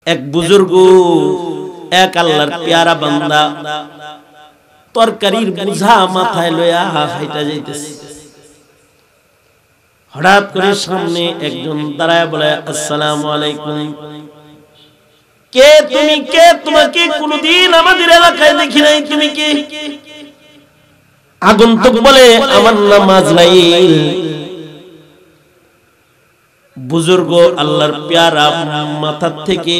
এক বুজুর্গ এক আল্লাহর পেয়ারা বান্দা তরকারির বোঝা মাথায় লইয়া হাইটা যাইতেছে। হঠাৎ করে সামনে একজন দাঁড়ায় বলে, আসসালামু আলাইকুম। কে তুমি? কে? তোমাকে কোনদিন আমাদের এলাকায় দেখি নাই, তুমি কে? আগন্তুক বলে, আমার নাম আজরাইল। বুজুর্গ আল্লাহর পেয়ারা মাথা থেকে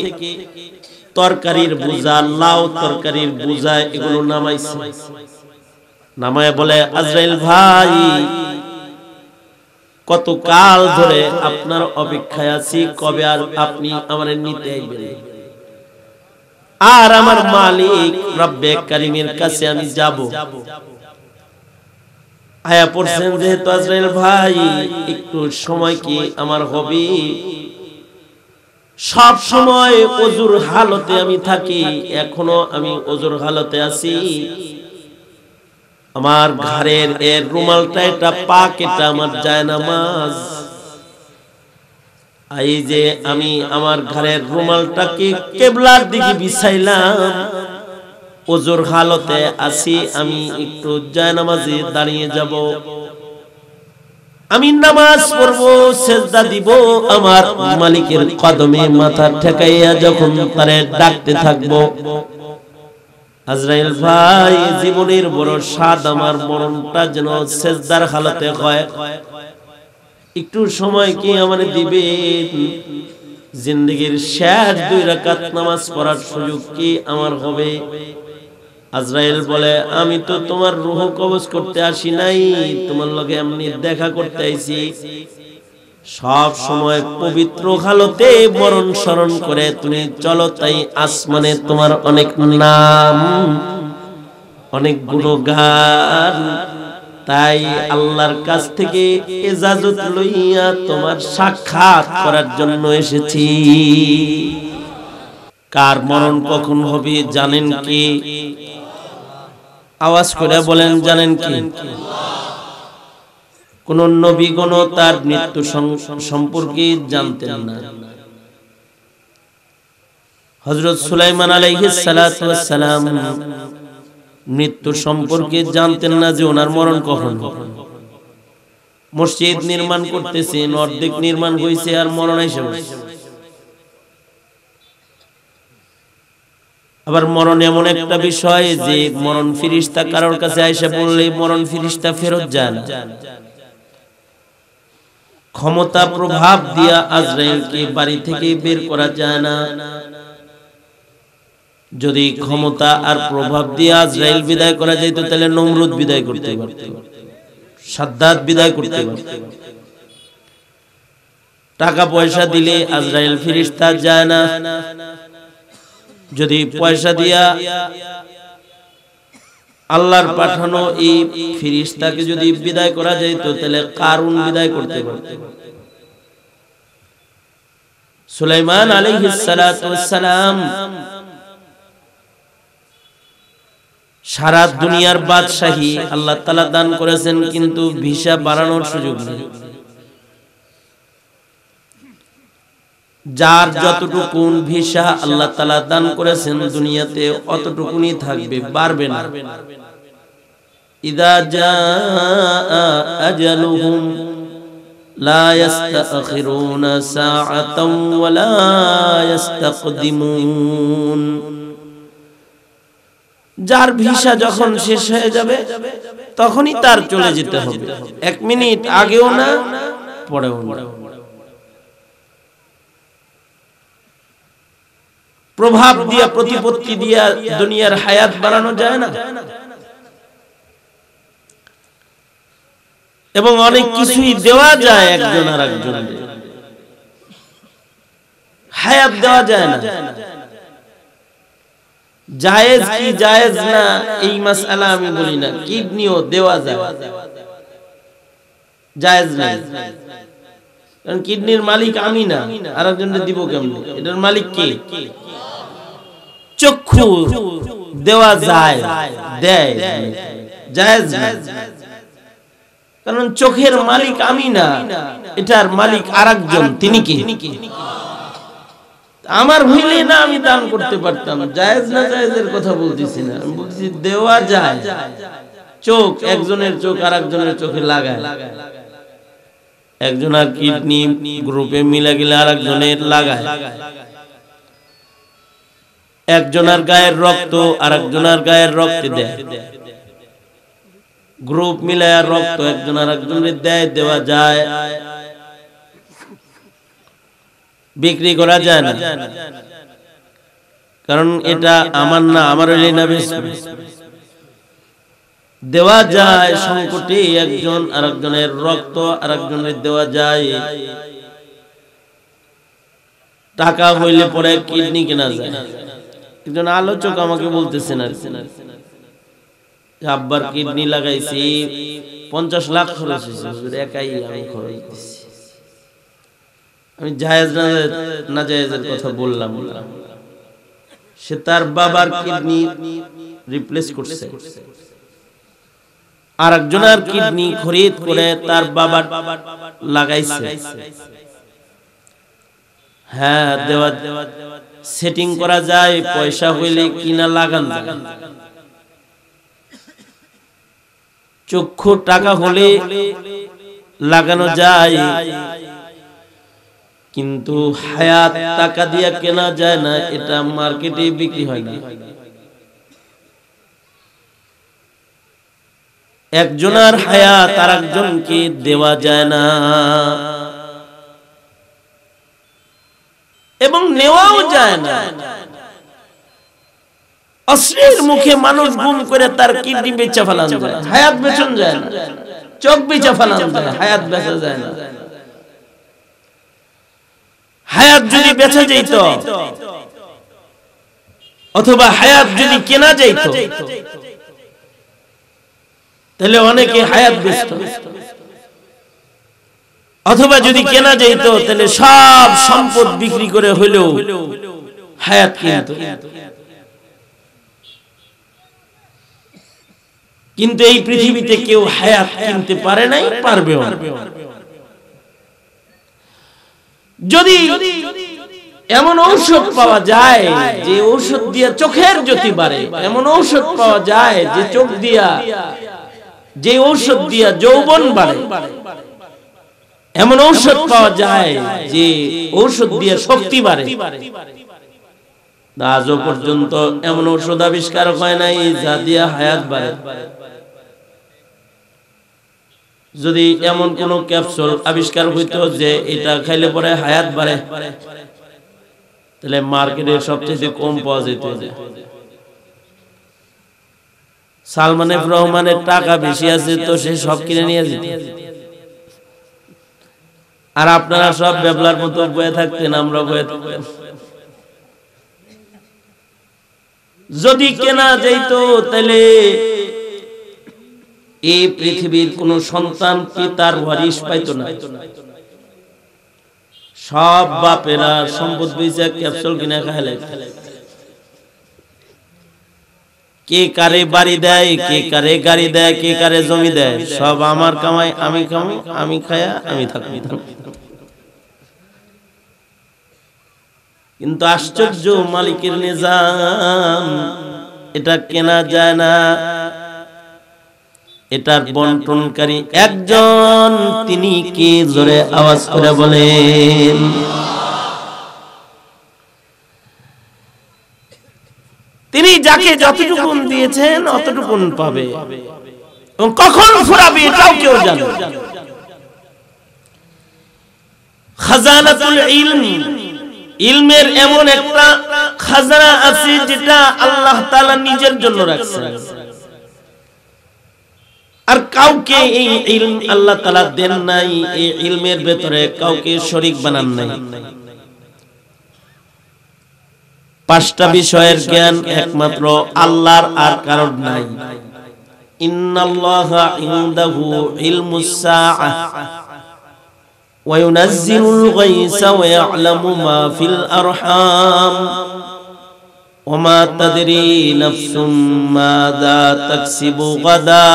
তরকারির বোঝা, লাউ তরকারির বোঝা এগুলো নামাইছে। নামায় বলে, আজরাইল ভাই, কত কাল ধরে আপনার অপেক্ষায় আছি, কবে আর আপনি আমারে নিতে আইবেন? আর আমার মালিক রব্বে কারিমের কাছে আমি যাব। আয়া পড়ছেন যেহেতু আজরাইল ভাই, একটু সময় কি আমার হবে? সব সময় ওযুর হালতে আমি থাকি, এখনো আমি ওযুর হালতে আছি। আমার ঘরের এর রুমালটা, এটা পাক, এটা আমার জায়নামাজ। এই যে আমি আমার ঘরের রুমালটাকে কিবলার দিকে বিছাইলাম, ওযুর হালতে আছি, আমি একটু জায়নামাজে দাঁড়িয়ে যাব, আমি নামাজ পড়ব, সেজদা দিব, আমার মালিকের কদমে মাথা ঠেকাইয়া যখন তারে ডাকতে থাকব, আজরাইল ভাই, জীবনের বড় স্বাদ আমার মরণটা যেন সেজদার হালতে হয়, একটু সময় কি আমারে দিবেন? জিন্দেগীর শেষ 2 রাকাত নামাজ পড়ার সুযোগ কি আমার হবে? আজরাইল বলে, আমি তো তোমার রূহ কবজ করতে আসি নাই, তোমার লগে এমনি দেখা করতে আইছি। সব সময় পবিত্র হালতে মরণ স্মরণ করে তুমি চলো, তাই আসমানে তোমার অনেক নাম, অনেক গুণগান, তাই আল্লাহর কাছ থেকে ইজাজত লইয়া তোমার সাক্ষাৎ করার জন্য এসেছি। কার মরণ কখন হবে জানেন কি? আওয়াজ করে বলেন, জানেন কি? কোন নবীগণ তার মৃত্যু সম্পর্কে জানতেন না। হযরত সুলাইমান আলাইহিস সালাতু ওয়াস সালাম মৃত্যু সম্পর্কে জানতেন না যে ওনার মরণ কখন হবে। মসজিদ নির্মাণ করতেছেন, অর্ধেক নির্মাণ হইছে আর মরণ এসে পড়ছে। আবার মরণ এমন একটা বিষয় যে মরণ ফেরেশতা কারোর কাছে আয়েশা বললে মরণ ফেরেশতা ফেরত যায় না। ক্ষমতা প্রভাব দিয়া আজরাইলকে বাড়ি থেকে বের করা যায় না। যদি ক্ষমতা আর প্রভাব দিয়ে আজরাইল বিদায় করা যেত, তাহলে নমরুদ বিদায় করতে পারত, সাদ্দাত বিদায় করতে পারত। টাকা পয়সা দিলে আজরাইল ফেরেশতা যায় না। যদি পয়সা দিয়া আল্লাহর পাঠানো এই ফেরেশতাকে যদি বিদায় করা যেত, তাহলে কারুন বিদায় করতে পারত। সুলাইমান আলাইহিস সালাতু ওয়াস সালাম সারা দুনিয়ার বাদশাহী আল্লাহ তাআলা দান করেছেন, কিন্তু ভিসা বাড়ানোর সুযোগ নেই। যার যতটুকু ভিসা আল্লাহ তাআলা দান করেছেন দুনিয়াতে অতটুকুনি থাকবে, বাড়বে না। ইযা জাআ আজালুহুম লা ইস্তাখিরুনা সাআতাও ওয়া লা ইস্তাকদিমুন। যার ভিসা যখন শেষ হয়ে যাবে তখনই তার চলে যেতে হবে, 1 মিনিট আগেও না পরেও না। প্রভাব দিয়া প্রতিপত্তি দিয়া দুনিয়ার হায়াত বাড়ানো যায় না, এবং অনেক কিছুই দেওয়া যায় একজন আর একজনকে, হায়াত দেওয়া যায় না। জায়েজ কি জায়েজ না এই মাসআলা আমি বলি না, কিডনিও দেওয়া যায়, জায়েজ নাই। কারণ কিডনির মালিক আমি না, আরেকজনকে দিব কেমনে? এটার মালিক কে? চক্ষু দেওয়া যায়, দেয়, জায়েজ না। কারণ চোখের মালিক আমি না, এটার মালিক আরেকজন, তিনি কি? আমার হইলে না আমি দান করতে পারতাম। জায়েজ না জায়েজের কথা বলতেছি না, আমি বলছি দেওয়া যায়। চোখ, একজনের চোখ আর একজনের চোখে লাগায়, একজনের কিডনি গ্রুপে মিলে গেলে আর একজনের লাগায়, একজনের গায়ের রক্ত আর একজনের গায়ের রক্তে দেয়, গ্রুপ মিলায় রক্ত একজন আর একজনের দেয়, দেওয়া যায়। বিক্রি করা যায় না, কারণ এটা আমার না, আমার হইলে না বেশি। দেওয়া যায় সংকটে একজন আর একজনের রক্ত আর একজনের দেওয়া যায়। টাকা হইলে পরে কিডনি কেনা যায়। একজন আলোচক আমাকে বলতেছেন আর আব্বার কিডনি লাগাইছি 50 লাখ খরচ হয়েছে, একাই আমি খরচ দিচ্ছি। আমি জায়েজ না জায়েজের কথা বললাম, সে তার বাবার কিডনি রিপ্লেস করছে, আর একজনের কিডনি খরিদ করে তার বাবার লাগাইছে। হ্যাঁ, দেওয়া সেটিং করা যায়, পয়সা হইলে কিনা লাগান যায়। চক্ষু টাকা হলে লাগানো যায়, কিন্তু হায়াত টাকা দিয়ে কেনা যায় না, এটা মার্কেটে বিক্রি হয় না। একজনের হায়াত আর একজনকে দেওয়া যায় না, এবং নেওয়াও যায় না। অশ্লীল মুখে মানুষ গুম করে তার কিডনি বেচা ফেলান যায়, হায়াত বেচন যায় না। চোখ বেচা ফেলান যায়, হায়াত বেচা যায় না। হায়াত যদি বেচা যেত, অথবা হায়াত যদি কেনা যেত, তাহলে অনেকে হায়াত বেচত। অথবা যদি কেনা যেত, তাহলে সব সম্পদ বিক্রি করে হইলেও হায়াত কিনত। কিন্তু এই পৃথিবীতে কেউ হায়াত কিনতে পারে নাই, পারবেও না। যদি এমন ঔষধ পাওয়া যায় যে ঔষধ দিয়া চোখের জ্যোতি বাড়ে, এমন ঔষধ পাওয়া যায় যে চোখ দিয়া, যে ঔষধ দিয়া যৌবন বাড়ে, এমন ঔষধ পাওয়া যায় যে ঔষধ দিয়া শক্তি বাড়ে, আজও পর্যন্ত এমন ঔষধ আবিষ্কার হয় নাই যা দিয়া হায়াত বাড়ে। যদি এমন কোন ক্যাপসুল আবিষ্কার হইতো যে এটা খাইলে পরে হায়াত বাড়ে, তাহলে মার্কেটে সবচেয়ে কম পাওয়া যেত। সালমান এফ রহমানের টাকা বেশি আছে, তো সে সব কিনে নিয়ে যেত, আর আপনারা সব বেবলার মতো বয়ে থাকতেন, আমরা বয়ে থাকতেন। যদি কেনা যেত, তাহলে এই পৃথিবীর কোন সন্তান পিতার ওয়ারিশ পাইতো না। সব বাপেরা সম্পদ বেচে ক্যাপসুল কিনে খাইলে, কে কারে বাড়ি দেয়, কে কারে গাড়ি দেয়, কে কারে জমি দেয়, সব আমার কামাই, আমি কামাই, আমি খায়া আমি থাকি। কিন্তু আশ্চর্য, মালিকের নিজাম, এটা কেনা যায় না। এটার বন্টনকারী একজন, তিনি কে? জোরে আওয়াজ করে বলেন। তিনি যাকে যতটুকু দিয়েছেন অতটুকু পাবে, এবং কখন ফুরাবে এটাও কেউ জানে। খাজানাতুল ইলম, ইলমের এমন একটা খাজানা আছে যেটা আল্লাহ তাআলা নিজের জন্য রাখছেন, আর কাউকে এই ইলম আল্লাহ তাআলা দেন নাই। এই ইলমের ভিতরে কাউকে শরীক বানান নাই। 5টা বিষয়ের জ্ঞান একমাত্র আল্লাহর, আর কারোর নাই। ইন্নাল্লাহা ইনদাহু ইলমুস সাআহ ওয়া ইউনাজ্জিলুল গায়সা ওয়া ইয়া'লামু মা ফিল আরহাম ওয়া মা তাদরি নাফসুম মাযা তাকসিবু গাদা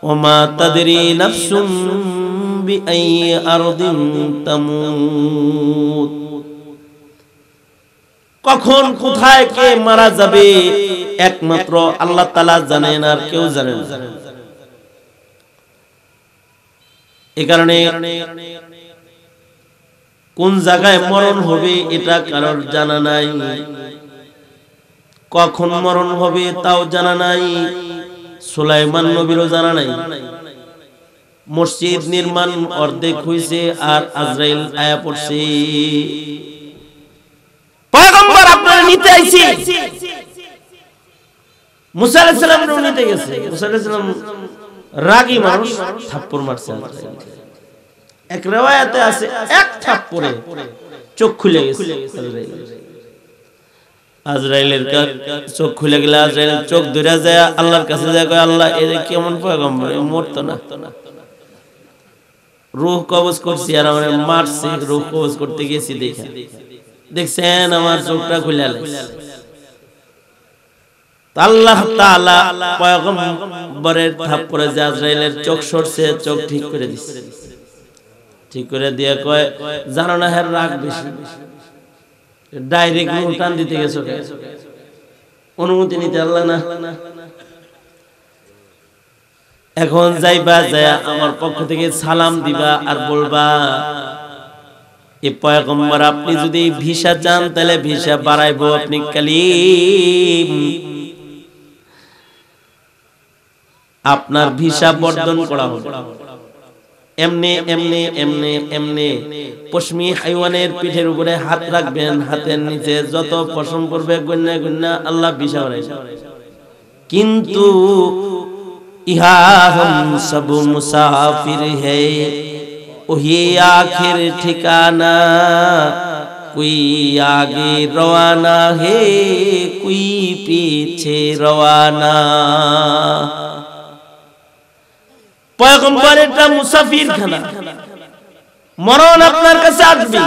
ওয়া মা তাদরি নাফসুম বিআইয়ি আরদিন তামুত। কখন কোথায় কে মারা যাবে একমাত্র আল্লাহ তাআলা জানেন, আর কেউ জানেন না। এই কারণে কোন জায়গায় মরণ হবে এটা কারোর জানা নাই, কখন মরণ হবে তাও জানা নাই, সুলাইমান নবীরও জানা নাই। মসজিদ নির্মাণ অর্ধেক হইছে আর আজরাইল আয়া পড়ছে, পয়গম্বর আপনারা নিতে আইছি। মুসা আলাইহিস সালাম নিতে গেছে, মুসা আলাইহিস সালাম রাগী মানুষ, থাপ্পড় মারছে। এক riwayate আছে এক থাপ্পড়ে চোখ খুলে গেছে আজরাইলের। চোখ খুলে গেলে আজরাইল চোখ ধরে যায় আল্লাহর কাছে, যায় কয় আল্লাহ এর কেমন পয়গম্বর, মরতো না, রূহ কবজ করছি আর আমার মারছে। রূহ কবজ করতে গেছি, দেখছেন আমার চোখটা খুলে গেছে। আল্লাহ তাআলা পয়গম্বরের থাপ্পড়ে যে আজরাইলের চোখ সরছে, চোখ ঠিক করে দিছে। ঠিক করে দিয়ে কয় জানো না হের রাগ বেশি, ডাইরেক্ট রূহ টান দিতে গেছো, অনুমতি নিতে আল্লাহ না। এখন যাইবা, যায় আমার পক্ষ থেকে সালাম দিবা আর বলবা এই পয়গম্বর আপনি যদি ভিসা চান তাহলে ভিসা বাড়াইবো, আপনি কালিম, আপনার ভিসা বর্ধন করা হবে। এমনি এমনি এমনি এমনি পশমি হাইওয়ানের পিঠের উপরে হাত রাখবেন, হাতের নিচে যত পশম পড়বে গুন্না গুন্না আল্লাহ ভিসা বাড়াইবে। কিন্তু ইহা হম সব মুসাফির है वही आखिर ठिकाना, कोई आगे रवाना है कोई पीछे रवाना। পয়গম্বর এটা মুসাফির খানা, মরণ আপনার কাছে আসবে।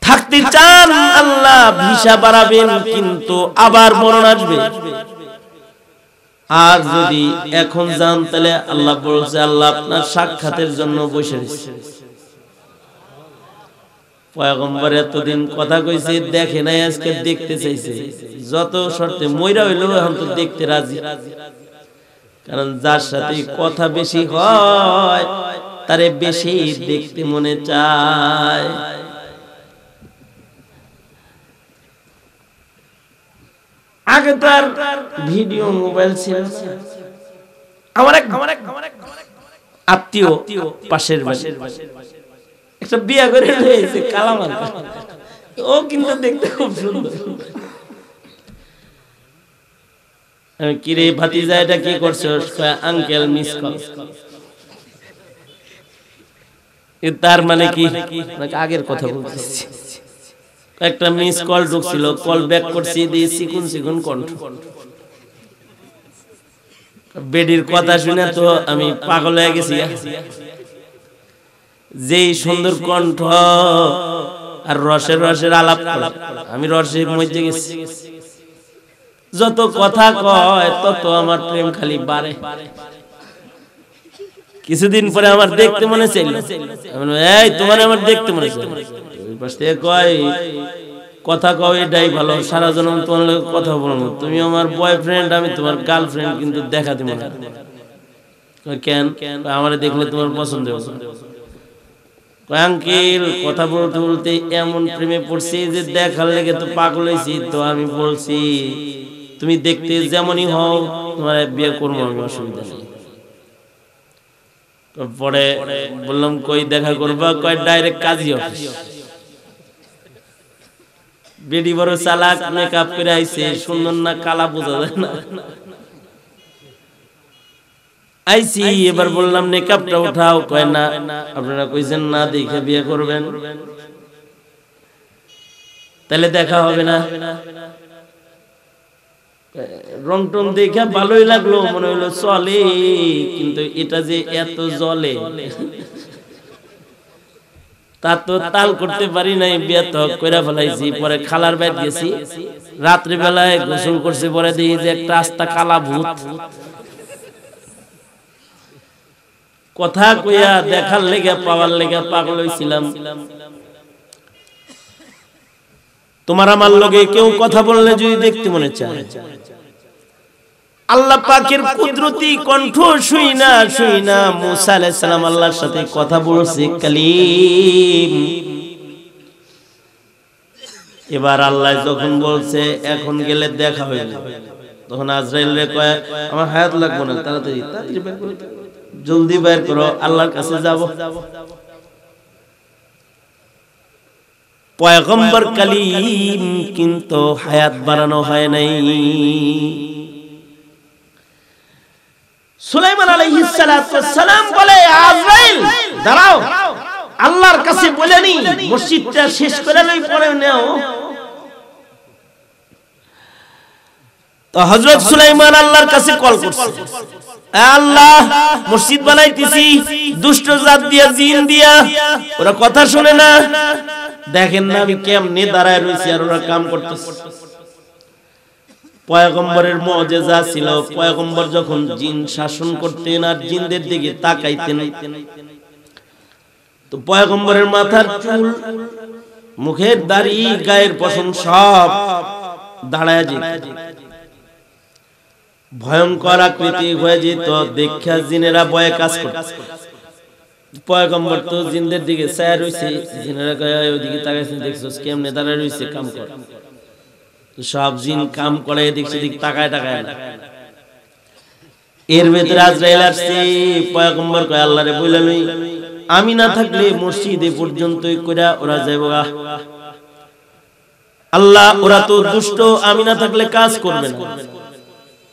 থাকতে চান আল্লাহ ভিসা বাড়াবেন, কিন্তু আবার মরণ আসবে। আর যদি এখন যান তাহলে আল্লাহ বলছে আল্লাহ আপনার সাক্ষাতের জন্য বসে রয়েছে। পয়গম্বর এতদিন কথা কইছে, দেখে নাই, আজকে দেখতে চাইছে। যত শর্তে মইরা হইলেও এখন তো দেখতে রাজি, কারণ যার সাথে কথা বেশি হয় তারে বেশি দেখতে মনে চায়। আগে তার ভিডিও মোবাইল ছিল। আমার এক আত্মীয় পাশের বাড়ি একটা বিয়ে করে নিয়েছে, কালামান, ও কিন্তু দেখতে খুব সুন্দর। কি রে ভাতিজা এটা কি করছো? Uncle miss call. তার মানে কি আগের কথা বলতেছি, একটা মিস কল ঢুকছিল, কল ব্যাক করছি, দিয়ে চিকুন চিকুন কণ্ঠ। বেডির কথা শুনে তো আমি পাগল হয়ে গেছি। যেই সুন্দর কণ্ঠ আর রসের রসের আলাপ, আমি রসের মধ্যে গেছি। যত কথা কয় তত আমার প্রেম খালি বাড়ে। কিছুদিন পরে আমার দেখতে মনে চাইল, এই তোমার আমার দেখতে মনে চাইল। কয় কথা কও এটাই ভালো, সারা জন্ম তোমার কথা বলবো, তুমি আমার বয়ফ্রেন্ড, আমি তোমার গার্লফ্রেন্ড, কিন্তু দেখা দিব না। কেন? আমার দেখলে তোমার পছন্দ হবে। আঙ্কেল কথা বলতে বলতে এমন প্রেমে পড়ছি যে দেখার লেগে তো পাগল হয়েছি। তো আমি বলছি তুমি দেখতে যেমনই হও তোমার বিয়ে করবো, আমি অসুবিধা নেই। পরে বললাম কই দেখা করবা? কয় ডাইরেক্ট কাজী অফিস। বেডি বড় চালাক, মেকআপ করে আইছে, সুন্দর না কালা বোঝা যায় না। আইছি, এবার বললাম মেকআপটা উঠাও। কয় না, আপনারা কইছেন না দেখে বিয়ে করবেন, তাহলে দেখা হবে না। রং টং দেখে ভালোই লাগলো, মনে হলো চলে, কিন্তু এটা যে এত জলে তা তো তাল করতে পারি নাই। বিয়ে তো কইরা ফেলাইছি। পরে খালার বাড়ি গেছি, রাত্রি বেলায় গোসল করছি, পরে দেখি যে একটা আস্তা কালা ভূত। কথা কইয়া দেখার লেগে পাওয়ার লেগে পাগল হইছিলাম। তোমার আমার লগে কেউ কথা বললে যদি দেখতে মনে চায়, আল্লাহ পাকের কুদরতি কণ্ঠ শুই না মুসা আলাইহিস সালাম আল্লাহর সাথে কথা বলছে কালিম। এবার আল্লাহ যখন বলছে এখন গেলে দেখা হয়ে যাবে, তখন আজরাইল রে কয় আমার হায়াত লাগবে না, তাড়াতাড়ি বের করো, জলদি বের করো, আল্লাহর কাছে যাব। পয়গম্বর কালিম কিন্তু হায়াত বাড়ানো হয় নাই। সুলাইমান আলাইহিস সালাম বলে আজরাইল দাঁড়াও, আল্লাহর কাছে বলে নি মসজিদটা শেষ করে লই পরে নাও। তো হযরত সুলাইমান আল্লাহর কাছে কল করছে, আল্লাহ মসজিদ বানাইতেছি, দুষ্ট জাত দিয়া জিন দিয়া, ওরা কথা শুনে না, দেখেন না আমি কেমনে দাঁড়ায় রইছি আর ওরা কাম করতেছে। পয়গম্বরের মুজিজা ছিল, পয়গম্বর যখন জিন শাসন করতেন আর জিনদের দিকে তাকাইতেন, তো পয়গম্বরের মাথার চুল, মুখের দাড়ি, গায়ের পশম সব দাঁড়ায় যেত, ভয়ঙ্কর আকৃতি হয়ে যেত। দেখা জিনেরা ভয়ে কাজ করত। পয়গম্বর তো জিনদের দিকে চায় রইছে, জিনেরা কয় ওইদিকে তাকাইছে, দেখছস কেমনে দাঁড়ায় রইছে, কাম কর। সব জিন কাম করে, দেখছে দিক তাকায় টাকায় না। এর ভেতরে আজরাইল আসছে, পয়গম্বর কয় আল্লাহরে বইলা লই, আমি না থাকলে মসজিদে পর্যন্তই কইরা ওরা যাইবো। আল্লাহ ওরা তো দুষ্ট, আমি না থাকলে কাজ করবে না।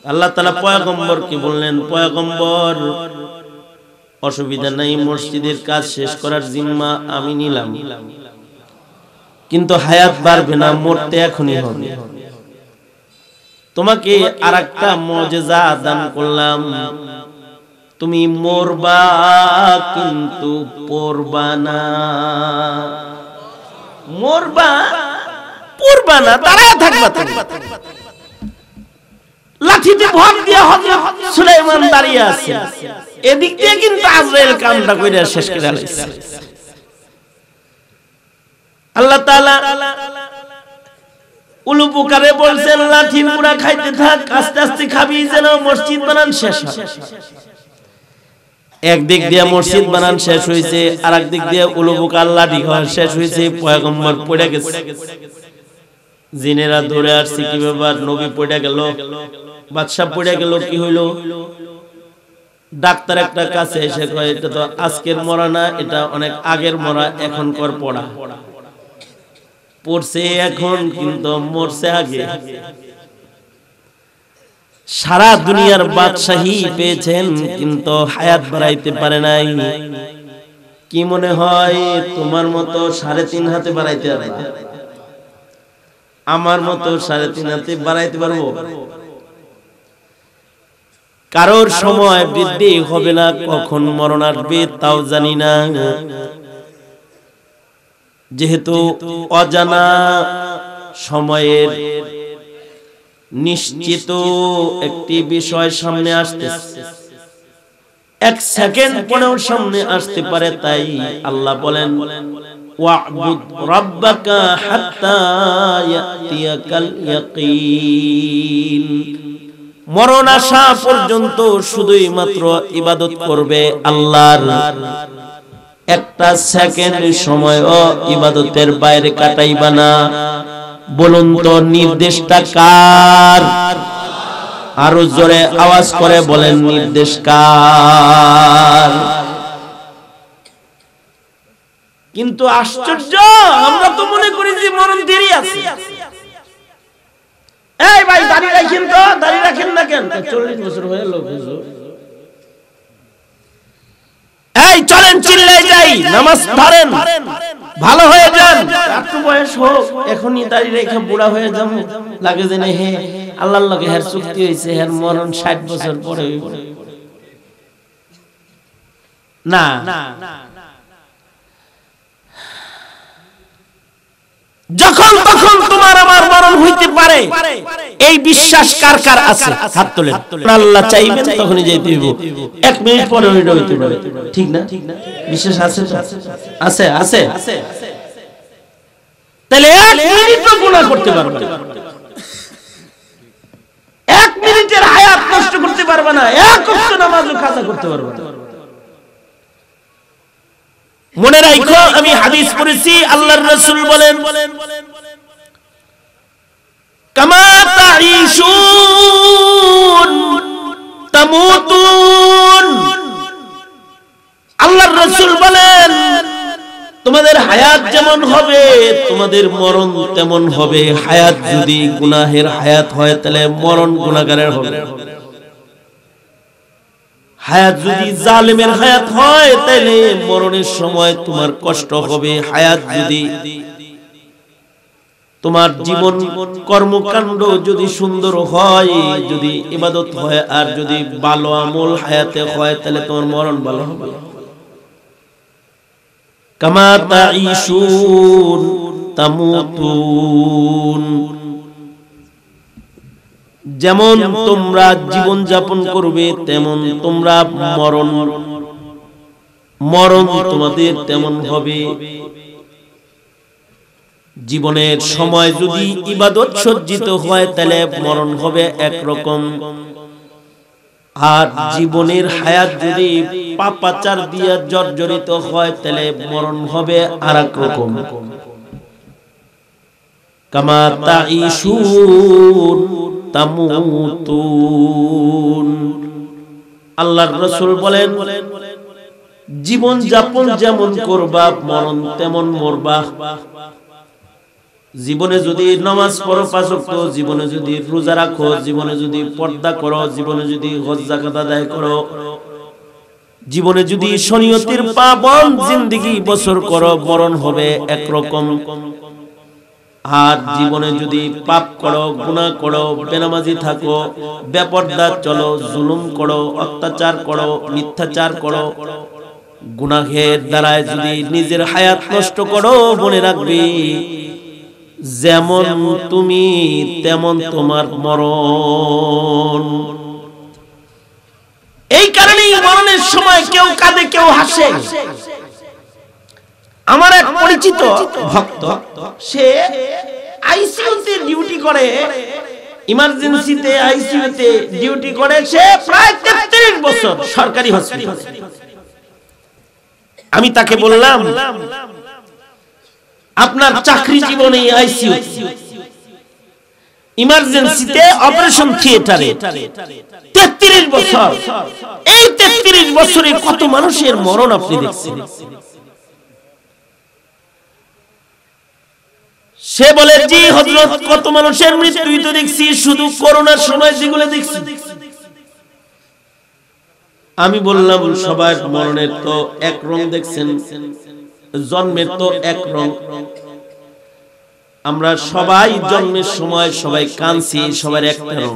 আল্লাহ তাআলা পয়গম্বরকে বললেন, পয়গম্বর অসুবিধা নাই, মসজিদের কাজ শেষ করার জিম্মা আমি নিলাম, কিন্তু হায়াত বাড়বে না, মরতে এখনই হবে। তোমাকে আরেকটা মুজিজা দান করলাম, তুমি মরবা কিন্তু পড়বা না, মরবা পড়বা না, দাঁড়ায় থাকবা। লাঠিতে ভর দিয়া হযরত সুলাইমান দাঁড়িয়ে আছে, এদিক দিয়ে কিন্তু আজরাইল কামটা কইরা শেষ করে আলাইছে। আল্লাহ তাআলা উলুপুকারে বলছেন লাঠির পুরা খাইতে থাক, আস্তে আস্তে খাবি যেন মসজিদ বানান শেষ হয়। একদিক দিয়ে মসজিদ বানান শেষ হইছে, আরেক দিক দিয়ে উলুপুকার লাঠি খাওয়া শেষ হইছে, পয়গম্বর পড়ে গেছে। জিনেরা দৌড়ে আসছে, কি ব্যাপার, নবী পড়ে গেল, বাদশা পড়ে গেল, কি হইল? ডাক্তার একটা কাছে এসে কয় এটা তো আজকের মরা না, এটা অনেক আগের মরা, এখনকার পড়া। পড়ছে এখন কিন্তু মরছে আগে। সারা দুনিয়ার বাদশাহী পেয়েছেন কিন্তু হায়াত বাড়াইতে পারে নাই। কি মনে হয় তোমার মতো 3.5 হাতে বাড়াইতে পারবে? আমার মতো 3.5 হাতে বাড়াইতে পারবো? কারোর সময় বৃদ্ধি হবে না, কখন মরণ আসবে তাও জানি না। যেহেতু অজানা সময়ের নিশ্চিত একটি বিষয় সামনে আসতেছে, 1 সেকেন্ড পরেও সামনে আসতে পারে, তাই আল্লাহ বলেন ওয়া'বুদ রাব্বাকা হাত্তা ইয়াতিয়াকাল ইয়াকিন। মরণ আসা পর্যন্ত শুধুই মাত্র ইবাদত করবে আল্লাহর। 1টা সেকেন্ড সময়ও ইবাদতের বাইরে কাটাইবা না। বলুন তো নির্দেশটা কার? আরো জোরে আওয়াজ করে বলেন নির্দেশ কার? কিন্তু আশ্চর্য, আমরা তো মনে করি যে মরণ দেরি আছে। এই ভাই দাড়ি রাখেন তো, দাড়ি রাখেন না কেন? 40 বছর হয়ে গেল হুজুর। এই চলেন চিল্লাই যাই, নামাজ ধরেন, ভালো হয়ে যান। একটু বয়স হোক, এখনই দাড়ি রেখে বুড়া হয়ে যাব, লাগে যে হে আল্লাহর লগে হের চুক্তি হইছে, হের মরণ 60 বছর পরে হইব না। যখন তখন তোমার আমার মরণ হইতে পারে, এই বিশ্বাস কার কার আছে? হাত তোলেন। আল্লাহ চাইবেন তখনই যাইতে হইব, 1 মিনিট পরে হইতে পারে, ঠিক না? বিশ্বাস আছে তো? আছে আছে। তাহলে 1 মিনিটও গুনাহ করতে পারবে না, 1 মিনিটের হায়াত নষ্ট করতে পারবে না, এক ওয়াক্ত নামাজও কাজা করতে পারবে না। মনে রাখো, আমি হাদিস পড়েছি, আল্লাহর রাসূল বলেন, কামা তাঈশুন তামুতুন। আল্লাহর রাসূল বলেন, তোমাদের হায়াত যেমন হবে তোমাদের মরণ তেমন হবে। হায়াত যদি গুনাহের হায়াত হয় তাহলে মরণ গুনাহগারের হবে। হায়াত যদি জালেমের হায়াত হয় তাহলে মরণের সময় তোমার কষ্ট হবে। হায়াত যদি তোমার জীবন কর্মকাণ্ড যদি সুন্দর হয়, যদি ইবাদত হয়, আর যদি ভালো আমল হায়াতে হয় তাহলে তোমার মরণ ভালো হবে। কামা তাঈশুন তামুতুন, যেমন তোমরা জীবন যাপন করবে তেমন তোমরা মরণ তোমাদের তেমন হবে। জীবনের সময় যদি ইবাদত সজ্জিত হয় তাহলে মরণ হবে একরকম, আর জীবনের হায়াত যদি পাপাচার দিয়ে জর্জরিত হয় তাহলে মরণ হবে আরেক রকম। কামা তাঈশুন তামুতুন। আল্লাহর রাসূল বলেন, জীবন যাপন যেমন করবা মরণ তেমন মরবা। জীবনে যদি নামাজ পড়ো 5 ওয়াক্ত, জীবনে যদি রোজা রাখো, জীবনে যদি পর্দা করো, জীবনে যদি হজ যাকাত আদায় করো, জীবনে যদি শরীয়তের পাবন জিন্দেগি বছর করো, মরণ হবে একরকম। আর জীবনে যদি পাপ করো, গুনাহ করো, বেনামাজি থাকো, বেপরদা চলো, জুলুম করো, অত্যাচার করো, মিথ্যাচার করো, গুনাহের দ্বারা যদি নিজের হায়াত নষ্ট করো, মনে রাখবে যেমন তুমি তেমন তোমার মরণ। এই কারণেই মরণের সময় কেউ কাঁদে কেউ হাসে। আমার এক পরিচিত ভক্ত, সে আইসিইউতে ডিউটি করে, ইমার্জেন্সিতে আইসিইউতে ডিউটি করে, সে প্রায় 33 বছর সরকারি হসপিটালে। আমি তাকে বললাম, আপনার চাকরি জীবনে আইসিইউ, ইমার্জেন্সিতে, অপারেশন থিয়েটারে 33 বছর, এই 33 বছরে কত মানুষের মরণ আপনি দেখছেন? সে বলে, জি হযরত, কত মানুষের মৃত্যুই তো দেখছি, শুধু করোনার সময় যেগুলো দেখছি। আমি বললাম, সবার মরণের তো এক রং দেখছেন, জন্মের তো এক রং। আমরা সবাই জন্মের সময় সবাই কাঁদছি, সবার একটা রং।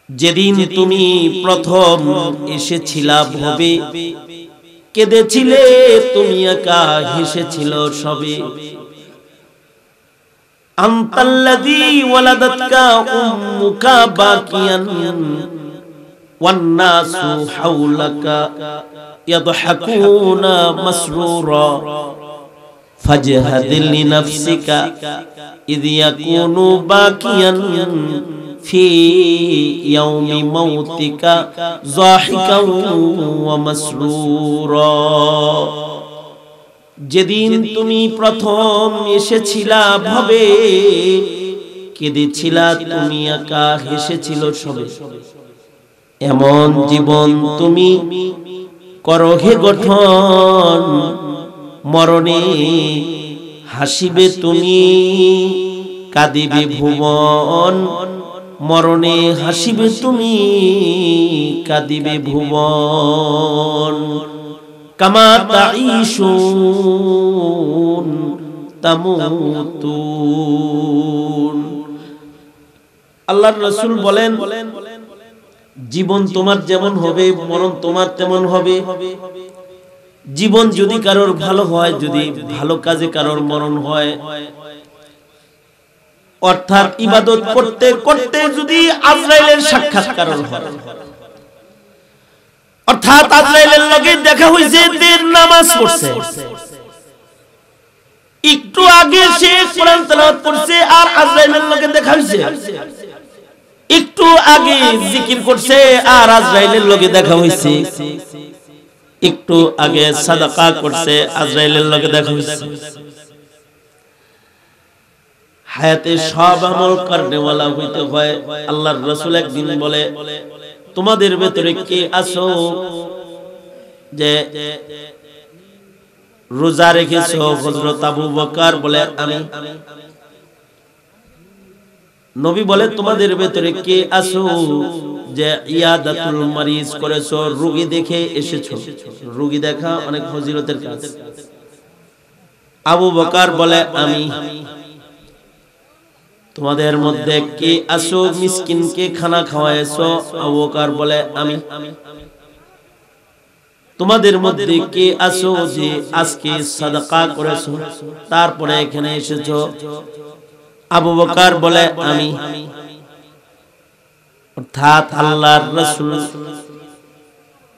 যেদিন তুমি প্রথম এসেছিলা ভবে, কেঁদেছিলে তুমি একা, হেসেছিল সবে। আনতাল্লাযী ওয়ালাদাতকা উম্মুকা বাকিয়ান ওয়ান নাসু হাওলাকা ইয়াদহাকুনা মাসরুরা ফাজহাদ লিনাফসিকা ইয ইয়াকুনু বাকিয়ান ফি ইয়াউমি মাউতিকা যাহিকান ওয়া মাসরুরা। যেদিন তুমি প্রথম এসেছিলা ভবে, কেঁদেছিলা তুমি একা, হেসেছিল সবে। এমন জীবন তুমি করো হে গঠন, মরণে হাসিবে তুমি, কাঁদিবে ভুবন। মরণে হাসিবে তুমি, কাঁদিবে ভুবন। কামা তাঈশুন তামুতুন। আল্লাহর রাসূল বলেন, জীবন তোমার যেমন হবে মরণ তোমার তেমন হবে। জীবন যদি কারোর ভালো হয়, যদি ভালো কাজে কারোর মরণ হয়, অর্থাৎ ইবাদত করতে করতে যদি আজরাইলের সাক্ষাৎ কারণ হয়, অর্থাৎ আজরাইলের লগে দেখা হইছে, দের নামাজ পড়ছে, আগে সে কোরআন তেলাওয়াত করছে আর আজরাইলের লগে দেখা হইছে, একটু আগে জিকির করছে আর আজরাইলের লগে দেখা হইছে, একটু আগে সাদাকা করছে আজরাইলের লগে দেখা হইছে। হায়াতে সব আমল করনে ওয়ালা হইতে হয়। আল্লাহর রাসূল একদিন বলে, তোমাদের ভেতরে কে আছো যে রোজা রেখেছো? হযরত আবু বকর বলে আমি। নবী বলে, তোমাদের ভেতরে কে আছো যে ইয়াদাতুল মারিজ করেছো, রোগী দেখে এসেছো? রোগী দেখা অনেক ফজিলতের কাজ। আবু বকর বলে আমি। তোমাদের মধ্যে কে আছো মিসকিনকে খানা খাওয়াইছো? আবু বকর বলে আমি। তোমাদের মধ্যে কে আছো যে আজকে সাদাকা করেছো তারপরে এখানে এসেছো? আবু বকর বলে আমি। অর্থাৎ আল্লাহর রাসূল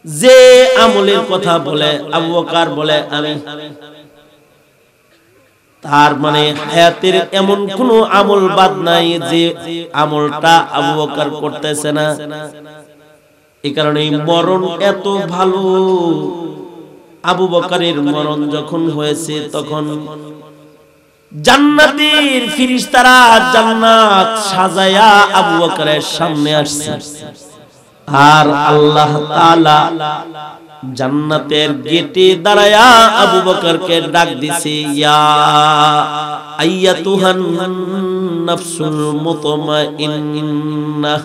যে আমলের কথা বলে আবু বকর বলে আমি, তার মানে হায়াতের এমন কোন আমল বাদ নাই যে আমলটা আবু বকর করতেছে না। এই কারণে মরণ এত ভালো। আবু বকরের মরণ যখন হয়েছে তখন জান্নাতের ফেরেশতারা জান্নাত সাজায়া আবু বকরের সামনে আসছে, আর আল্লাহ তাআলা জান্নাতের গেটে দাঁড়ায়া আবু বকরকে ডাক দিছে, ইয়া আইয়াতুহান নাফসুল মুতমাইন্নাহ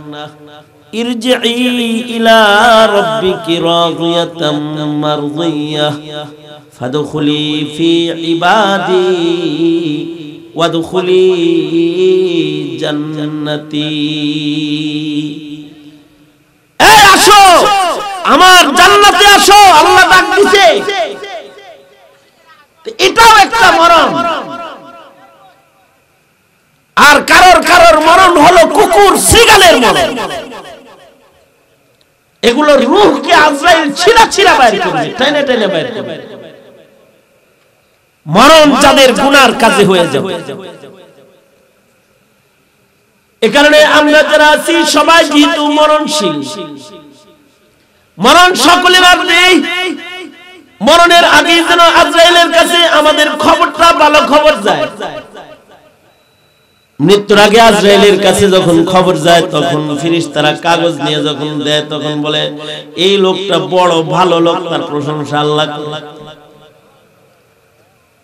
ইরজিই ইলা রাব্বিকি রাদিয়াতাম মারদিয়াহ ফাদখুলি ফি ইবাদি ওয়াদখুলি জান্নাতি। এই আসো আমার জান্নাতে আসো, আল্লাহ ডাক দিছে। এটাও একটা মরণ। আর কারোর মরণ হলো কুকুর শৃগালের মরণ। এগুলোর রূহকে আজরাইল ছিঁড়া বাইর করবে, টেনে বাইর করবে। মরণ যাদের গুনার কাজে হয়ে যাবে। এ কারণে আমরা যারা আছি সবাই যেহেতু মরণশীল, মরণ সকলের আগে, মরণের আগে যেন আজরাইলের কাছে আমাদের খবরটা ভালো খবর যায়। মৃত্যুর আগে আজরাইলের কাছে যখন খবর যায় তখন ফেরেশতারা কাগজ নিয়ে যখন দেয় তখন বলে, এই লোকটা বড় ভালো লোক, তার প্রশংসা আল্লাহ।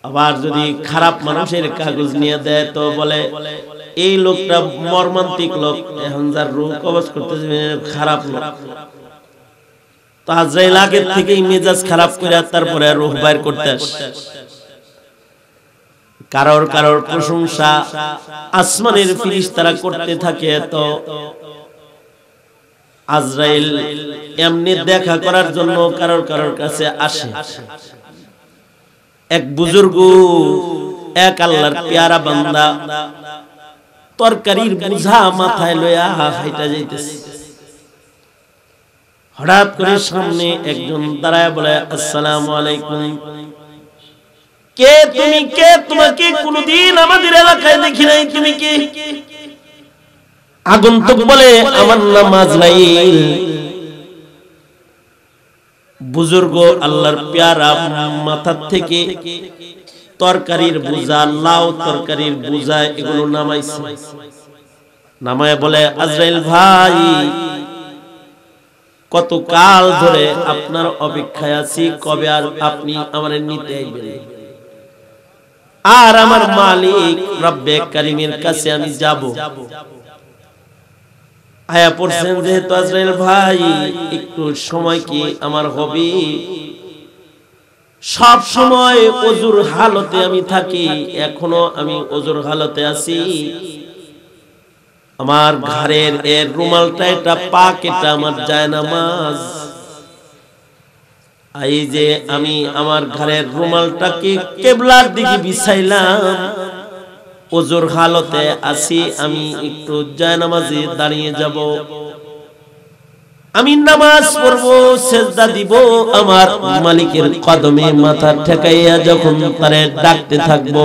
আবার যদি খারাপ মানুষের কাগজ নিয়ে দেয় তো বলে, এই লোকটা মর্মান্তিক লোক, এখন যার রূহ কবজ করতেছে খারাপ লোক। তো আজরাইল আগে থেকেই মেজাজ খারাপ করে তারপরে রূহ বাইর করতে আসে। কারোর প্রশংসা আসমানের ফেরেশতারা করতে থাকে। তো আজরাইল এমনি দেখা করার জন্য কারোর কাছে আসে। এক বুজুর্গ, এক আল্লাহর পেয়ারা বান্দা তরকারির বোঝা মাথায় লইয়া হাইটা যাইতেছে। হঠাৎ করে সামনে একজন দাঁড়ায় বলে, আসসালামু আলাইকুম। কে তুমি? কে? তোমাকে কোনদিন আমাদের এলাকায় দেখি নাই, তুমি কে? আগন্তুক বলে, আমার নাম আজরাইল। বুজুর্গ আল্লাহর পেয়ারা মাথার থেকে তরকারির বোঝা, লাউ তরকারির বোঝা এগুলো নামাইছে। নামায় বলে, আজরাইল ভাই, কত কাল ধরে আপনার অপেক্ষায় আছি, কবে আর আপনি আমারে নিতে আইবেন? আর আমার মালিক রব্বে কারীমের কাছে আমি যাব। আয়া পড়ছেন যেহেতু আজরাইল ভাই, একটু সময় কি আমার হবে? সব সময় ওযুর হালতে আমি থাকি, এখনো আমি ওযুর হালতে আছি। আমার ঘরের এর রুমালটা, এটা পাক, এটা আমার জায়নামাজ। এই যে আমি আমার ঘরের রুমালটাকে কিবলার দিকে বিছাইলাম, ওযুর হালতে আছি, আমি একটু জায়নামাজে দাঁড়িয়ে যাব, আমি নামাজ পড়ব, সেজদা দিব, আমার মালিকের কদমে মাথা ঠেকাইয়া যখন তারে ডাকতে থাকবো,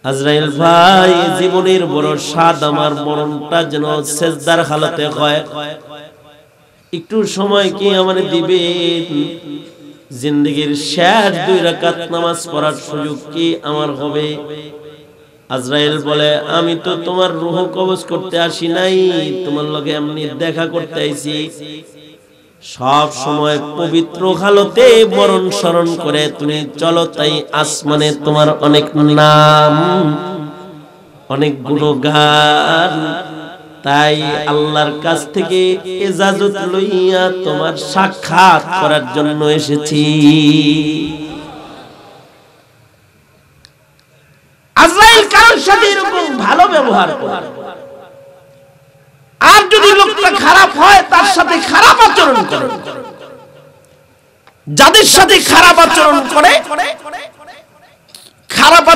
আজরাইল ভাই, জীবনের বড় স্বাদ আমার মরণটা যেন সেজদার হালতে হয়। একটু সময় কি আমারে দিবেন? জিন্দেগির শেষ 2 রাকাত নামাজ পড়ার সুযোগ কি আমার হবে? আজরাইল বলে, আমি তো তোমার রূহ কবজ করতে আসি নাই, তোমার লগে এমনি দেখা করতে আইছি। সব সময় পবিত্র হালতে মরণ স্মরণ করে তুমি চলো, তাই আসমানে তোমার অনেক নাম, অনেক গুণগান। তাই আল্লাহর কাছ থেকে ইজাজত লইয়া তোমার সাক্ষাৎ করার জন্য এসেছি। আজরাইল কারোর সাথে এরকম ভালো ব্যবহার করে, আর যদি লোকটা খারাপ হয় তার সাথে খারাপ আচরণ করে। যাদের সাথে খারাপ আচরণ করে, খারাপ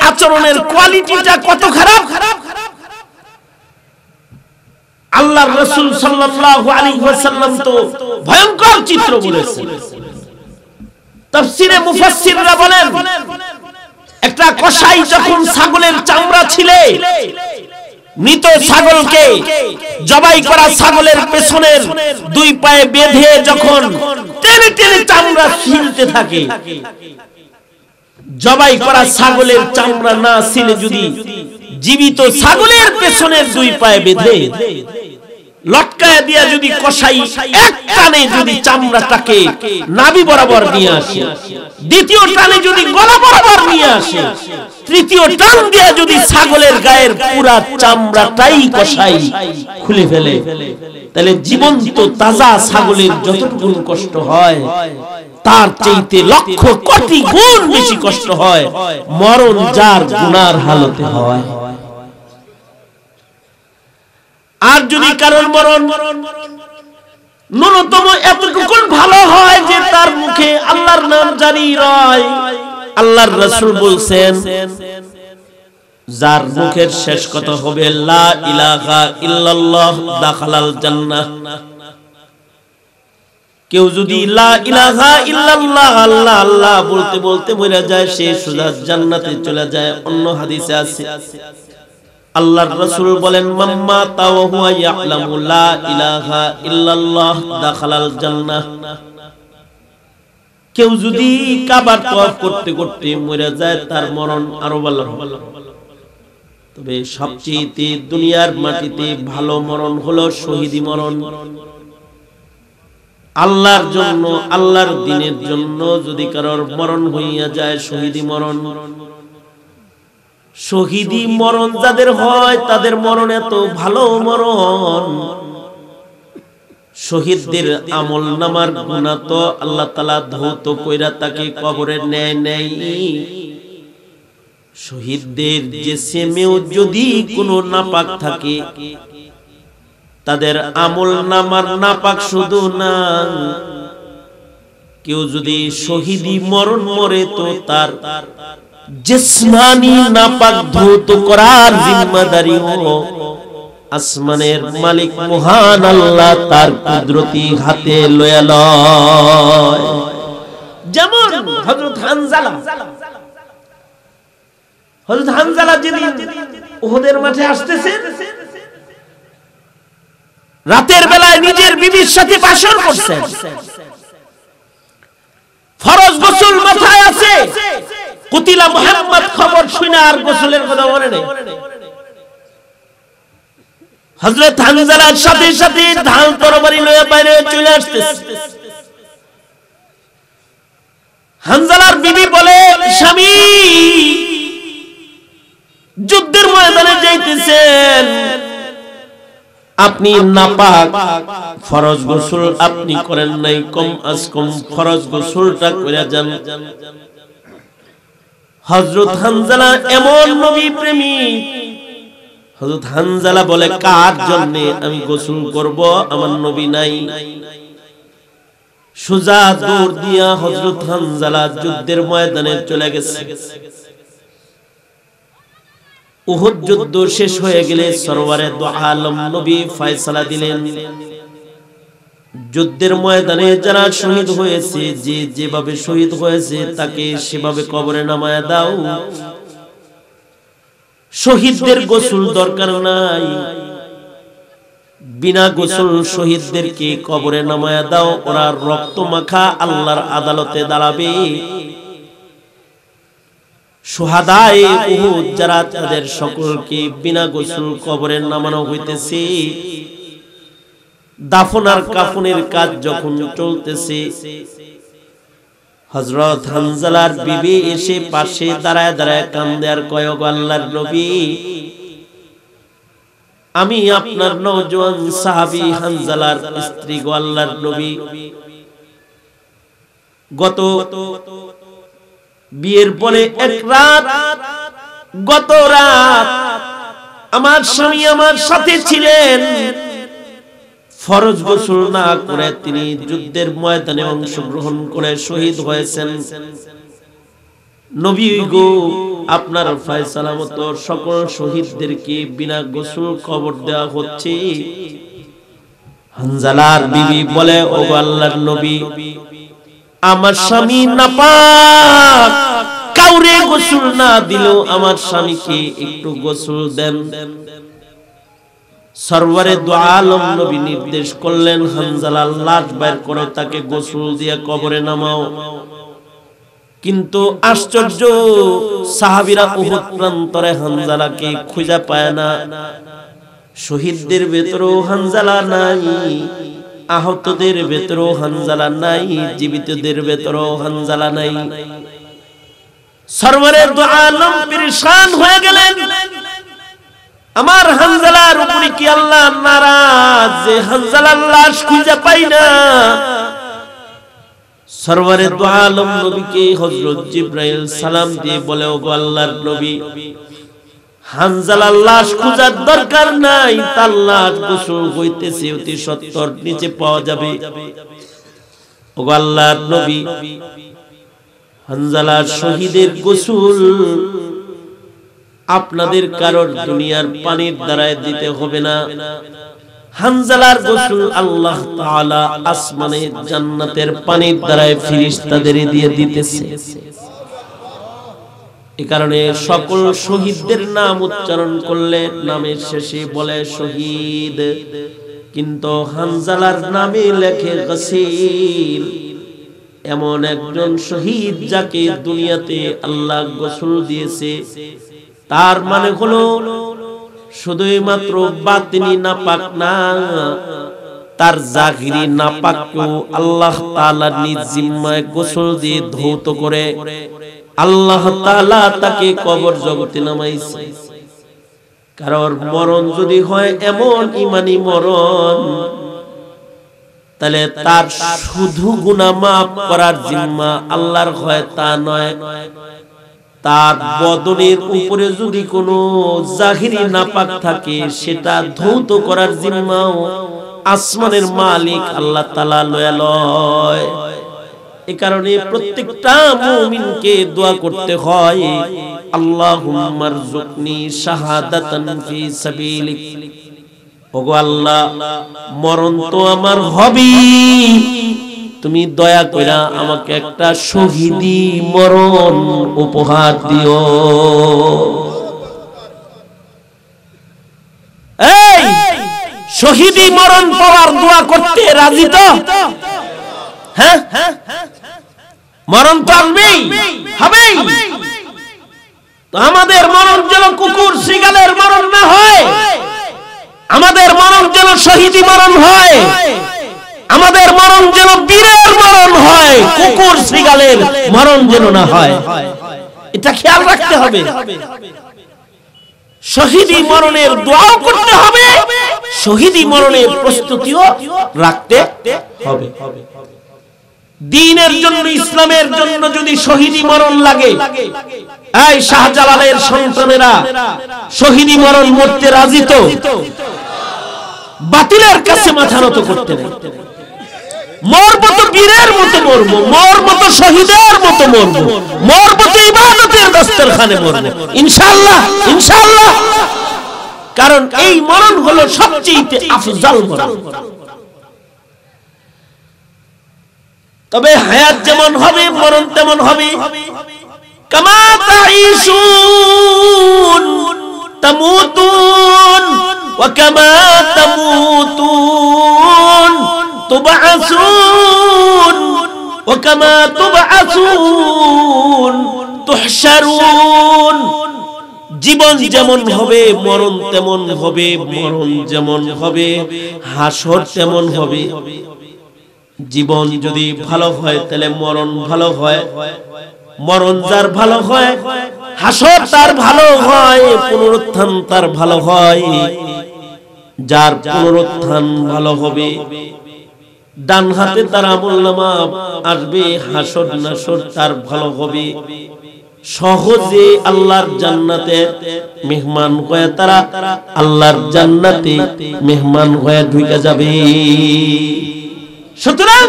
আচরণের কোয়ালিটিটা কত খারাপ, আল্লাহর রাসূল সাল্লাল্লাহু আলাইহি ওয়াসাল্লাম তো ভয়ঙ্কর চিত্র বলেছেন। তাফসীরে মুফাসসিররা বলেন, একটা কসাই যখন ছাগলের চামড়া ছিলে, মৃত ছাগলকে জবাই করা ছাগলের পেছনের 2 পায়ে বেঁধে যখন টেনে টেনে চামড়া ছিলতে থাকে, জবাই করা ছাগলের চামড়া না ছিলে যদি জীবিত ছাগলের পেছনের 2 পায়ে বেঁধে লটকায় দিয়া যদি কসাই এক টানে যদি চামড়াটাকে নাভি বরাবর নিয়ে আসে, দ্বিতীয় টানে যদি গলা বরাবর নিয়ে আসে, তৃতীয় টান দিয়া যদি ছাগলের গায়ের পুরা চামড়াটাই কসাই খুলে ফেলে, তাহলে জীবন্ত তাজা ছাগলের যতটুকু কষ্ট হয় তার চাইতে লক্ষ কোটি গুণ বেশি কষ্ট হয় মরণ যার গুনার হালতে হয়। আর যদি কারোর মরণ ন্যূনতম এতটুকু ভালো হয় যে তার মুখে আল্লাহর নাম জারি রয়, আল্লাহর রাসূল বলছেন, যার মুখের শেষ কথা হবে লা ইলাহা ইল্লাল্লাহ দাখালাল জান্নাহ। কেউ যদি লা ইলাহা ইল্লাল্লাহ আল্লাহ আল্লাহ বলতে বলতে মরে যায়, সে সোজা জান্নাতে চলে যায়। অন্য হাদিসে আছে, আল্লাহর রাসূল বলেন, মাম্মা তাওয়া হুয়া ইয়ালামু লা ইলাহা ইল্লাল্লাহ দাখালাল জান্নাহ। কেউ যদি কাবার তওয়াফ করতে করতে মরে যায়, তার মরণ আরো ভালো হবে। তবে সবচেয়ে দুনিয়ার মাটিতে ভালো মরণ হলো শহীদি মরণ। আল্লাহর জন্য, আল্লাহর দ্বীনের জন্য যদি কারোর মরণ হইয়া যায় শহীদি মরণ, শহীদি মরণ যাদের হয় তাদের মরণ এত ভালো মরণ, শহীদদের আমল নামার গুনাহ তো আল্লাহ তাআলা ধৌত কইরা তাকে কবরে নেয় নাই। শহীদদের জিসমেও যদি কোনো নাপাক থাকে, তাদের আমল নামার নাপাক শুধু না, কেউ যদি শহীদি মরণ মরে তো তার জিসমানি নাপাক ধৌত করার জিম্মাদারিও আসমানের মালিক মহান আল্লাহ তার কুদরতি হাতে লয়া লয়। যেমন হযরত হানজালা যেদিন উহুদের মাঠে আসতেছেন, রাতের বেলায় নিজের বিবির সাথে বাসর করছেন, ফরজ গোসল মাথায় আছে, কুতিলা মুহাম্মদ খবর শুনে আর গোসলের কথা মনে নেই। হযরত হানজালার সাথে সাথে ঢাল তরবারি লয়ে বাইরে চলে আসতেছে। হানজালার বিবি বলে, স্বামী যুদ্ধের ময়দানে যাইতেছেন, আপনি নাপাক, ফরজ গোসল আপনি করেন নাই, কম আজ কম ফরজ গোসলটা কইরা যান। হযরত হানজালা এমন নবী প্রেমিক, হযরত হানজালা বলে, কার জন্য আমি গোসল করব, আমার নবী নাই। সোজা দৌড় দিয়া হযরত হানজালা যুদ্ধের ময়দানে চলে গেছে। উহুদ যুদ্ধ শেষ হয়ে গেলে সরওয়ারে দু আলম নবী ফয়সালা দিলেন, যুদ্ধের ময়দানে যারা শহীদ হয়েছে, যে যেভাবে শহীদ হয়েছে তাকে সেভাবে কবরে নামায়া দাও। শহীদদের গোসল দরকার নাই, বিনা গোসল শহীদদেরকে কবরে নামায়া দাও, ওরা রক্ত মাখা আল্লাহর আদালতে দাঁড়াবে। শুহাদায়ে উহুদ যারা, তাদের সকলকে বিনা গোসল কবরে নামানো হইতেছে। দাফন আর কাফনের কাজ যখন চলতেছে, হযরত হানজালার বিবি এসে পাশে দাঁড়ায় দাঁড়ায় কান্দে আর কয়, ওগো আল্লাহর নবী, আমি আপনার নওজোয়ান সাহাবী হানজালার স্ত্রী গো আল্লাহর নবী। গত বিয়ের পরে এক রাত, গত রাত আমার স্বামী আমার সাথে ছিলেন। ফরজ গোসল না করে তিনি যুদ্ধের ময়দানে অংশগ্রহণ করে শহীদ হয়েছেন। নবী গো, আপনার ফয়সালা মতো সকল শহীদদেরকে বিনা গোসল কবর দেওয়া হচ্ছে। হানজালার বিবি বলে, ওগো আল্লাহর নবী, আমার স্বামী নাপাক, কাউরে গোসল না দিলেও আমার স্বামীকে একটু গোসল দেন। সরওয়ারে দু আলম নবী নির্দেশ করলেন, হানজালার লাশ বের করে তাকে গোসল দিয়ে কবরে নামাও। কিন্তু আশ্চর্য, সাহাবীরা উহুদ প্রান্তরে হানজালাকে খুঁজে পায় না। শহীদদের ভেতরেও হানজালা নাই, আহতদের ভেতরেও হানজালা নাই, জীবিতদের ভেতরেও হানজালা নাই। সরওয়ারে দু আলম পেরেশান হয়ে গেলেন, আমার হানজালার উপরে কি আল্লাহ নারাজ যে হানজালার লাশ খুঁজে পাই না? সরওয়ারে দু আলম নবীকে হযরত জিবরাইল সালাম দিয়ে বলে, ওগো আল্লাহর নবী, হানজালার লাশ খোঁজার দরকার নাই, তার লাশ গোসল হইতেছে অতি সত্বর নিচে পাওয়া যাবে। ওগো আল্লাহর নবী, হানজালার শহীদের গোসল আপনাদের কারোর দুনিয়ার পানির দ্বারায় দিতে হবে না। হানজালার গোসল আল্লাহ তাআলা আসমানে জান্নাতের পানির দ্বারায় ফেরেশতাদের দিয়ে দিতেছে। এই কারণে সকল শহীদদের নাম উচ্চারণ করলে নামের শেষে বলে শহীদ, কিন্তু হানজালার নামে লেখে গাসিল। এমন একজন শহীদ যাকে দুনিয়াতে আল্লাহ গোসল দিয়েছে, তার মানে হলো শুধুই মাত্র বাতিনি নাপাক না, তার জাহিরি নাপাককেও আল্লাহ তাআলা নিজ জিম্মায় গোসল দিয়ে ধৌত করে আল্লাহ তাআলা তাকে কবর জগতে নামাইছে। কারণ মরণ যদি হয় এমন ইমানি মরণ, তাহলে তার শুধু গুনাহ মাফ করার জিম্মা আল্লাহর হয় তা নয়, তার বদনের উপরে যদি কোনো জাহিরি নাপাক থাকে সেটা ধৌত করার জিম্মাও আসমানের মালিক আল্লাহ তাআলা লয়। এই কারণে প্রত্যেকটা মুমিনকে দোয়া করতে হয়, আল্লাহুম্মা রযুকনি শাহাদাতান ফি সাবিলিক। ওগো আল্লাহ, মরণ তো আমার হবেই, তুমি দয়া কইরা আমাকে একটা শহীদি মরণ উপহার দিও। এই শহীদি মরণ পাওয়ার দোয়া করতে রাজি তো? হ্যাঁ, মরণ তো আসবেই, হবেই। তো আমাদের মরণ যেন কুকুর শিয়ালের মরণ না হয়, আমাদের মরণ যেন শহীদি মরণ হয়, আমাদের মরণ যেন বীরের মরণ হয়, কুকুর শিয়ালের মরণ যেন না হয়। এটা খেয়াল রাখতে হবে। শহীদি মরণের দোয়াও করতে হবে, শহীদি মরণের প্রস্তুতিও রাখতে হবে। দ্বীনের জন্য, ইসলামের জন্য যদি শহীদি মরণ লাগে, এই শাহজালালের সন্তানেরা শহীদি মরণ মরতে রাজি তো? বাতিলের কাছে মাথা নত করতে নেই। মরবো তো বীরের মতো মরবো, মরবো তো শহীদের মতো মরবো, মরবো তো ইবাদতের দস্তরখানে মরবো, ইনশাআল্লাহ, ইনশাআল্লাহ। কারণ এই মরণ হলো সবচেয়ে আফজাল মরণ। তবে হায়াত যেমন হবে মরণ তেমন হবে। কামা তাঈশুন, তামুতুন ওয়া কামা তামুতুন তুবআসুন ওয়া কামা তুবআসুন তুহশারুন। জীবন যেমন হবে মরণ তেমন হবে, মরণ যেমন হবে হাসর তেমন হবে। জীবন যদি ভালো হয় তাহলে মরণ ভালো হয়, মরণ যার ভালো হয় হাসর তার ভালো হয়, পুনরুত্থান তার ভালো হয়। যার পুনরুত্থান ভালো হবে ডান হাতে তার আমলনামা আসবে, হাসর নাসর তার ভালো হবে। সহজে আল্লাহর জান্নাতে মেহমান হয়ে তারা আল্লাহর জান্নাতে মেহমান হয়ে ঢুকে যাবে। সুতরাং